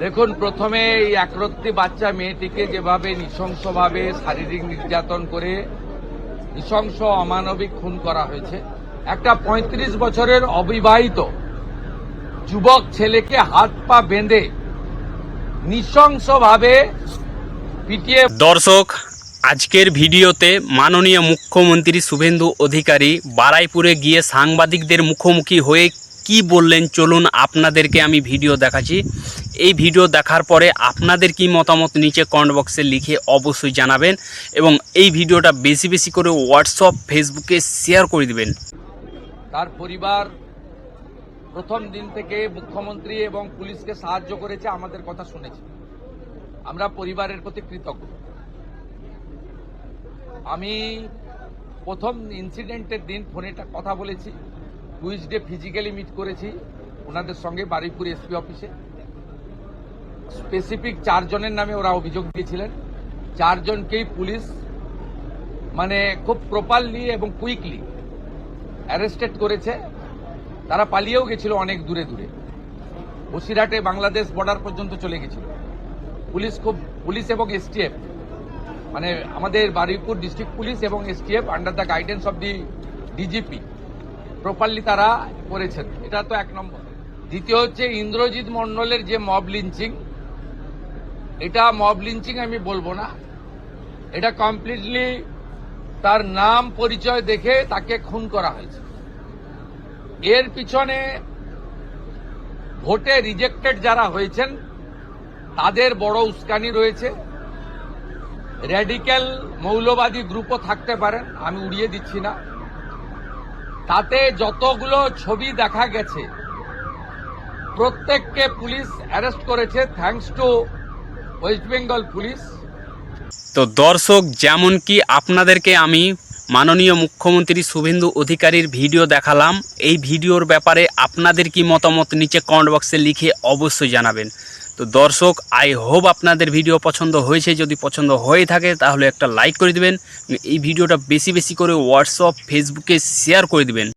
দেখুন, প্রথমে এই একরত্তি বাচ্চা মেয়েটিকে যেভাবে নৃশংসভাবে শারীরিক নির্যাতন করে নৃশংস অমানবিক খুন করা হয়েছে, একটা ৩৫ বছরের অবিবাহিত যুবক ছেলেকে হাত পা বেঁধে নৃশংসভাবে পিটিয়ে। দর্শক, আজকের ভিডিওতে মাননীয় মুখ্যমন্ত্রী শুভেন্দু অধিকারী বারাইপুরে গিয়ে সাংবাদিকদের মুখোমুখি হয়ে কি বললেন, চলুন আপনাদেরকে আমি ভিডিও দেখাচ্ছি। এই ভিডিও দেখার পরে আপনাদের কি মতামত নিচে কমেন্ট বক্সে লিখে অবশ্যই জানাবেন এবং এই ভিডিওটা বেশি বেশি করে হোয়াটসঅ্যাপ ফেসবুকে শেয়ার করে দিবেন। তার পরিবার প্রথম দিন থেকে মুখ্যমন্ত্রী এবং পুলিশকে সাহায্য করেছে, আমাদের কথা শুনেছে। আমরা পরিবারের প্রতি কৃতজ্ঞ। আমি প্রথম ইনসিডেন্টের দিন ফোনে কথা বলেছি, টুইসডে ফিজিক্যালি মিট করেছি ওনাদের সঙ্গে বারুইপুর এসপি অফিসে। স্পেসিফিক 4 জনের নামে ওরা অভিযোগ দিয়েছিলেন। 4 জনকেই পুলিশ খুব প্রপারলি এবং কুইকলি অ্যারেস্টেড করেছে। তারা পালিয়েও গেছিল অনেক দূরে দূরে, বসিরহাটে বাংলাদেশ বর্ডার পর্যন্ত চলে গেছিল। পুলিশ এবং এসটিএফ আমাদের বারুইপুর ডিস্ট্রিক্ট পুলিশ এবং STF under the guidance of the DGP properly তারা করেছেন। এটা তো 1 নম্বর। দ্বিতীয় হচ্ছে ইন্দ্রজিৎ মণ্ডলের যে মব লিঞ্চিং, এটা মব লিঞ্চিং আমি বলবো না, এটা কমপ্লিটলি তার নাম পরিচয় দেখে তাকে খুন করা হয়েছে। এর পিছনে ভোটে রিজেক্টেড যারা হয়েছেন তাদের বড় উস্কানি রয়েছে। র্যাডিক্যাল মৌলবাদী গ্রুপও থাকতে পারেন, আমি উড়িয়ে দিচ্ছি না। তাতে যতগুলো ছবি দেখা গেছে প্রত্যেককে পুলিশ অ্যারেস্ট করেছে, thanks to West Bengal police. তো দর্শক, যেমন কি আপনাদেরকে আমি মাননীয় মুখ্যমন্ত্রী শুভেন্দু অধিকারীর ভিডিও দেখালাম, এই ভিডিওর ব্যাপারে আপনাদের কি মতামত নিচে কমেন্ট বক্সে লিখে অবশ্যই জানাবেন। তো দর্শক, আই হোপ আপনাদের ভিডিও পছন্দ হয়েছে। যদি পছন্দ হয়ে থাকে তাহলে একটা লাইক করে দিবেন, এই ভিডিওটা বেশি বেশি করে হোয়াটসঅ্যাপ ফেসবুকে শেয়ার করে দিবেন।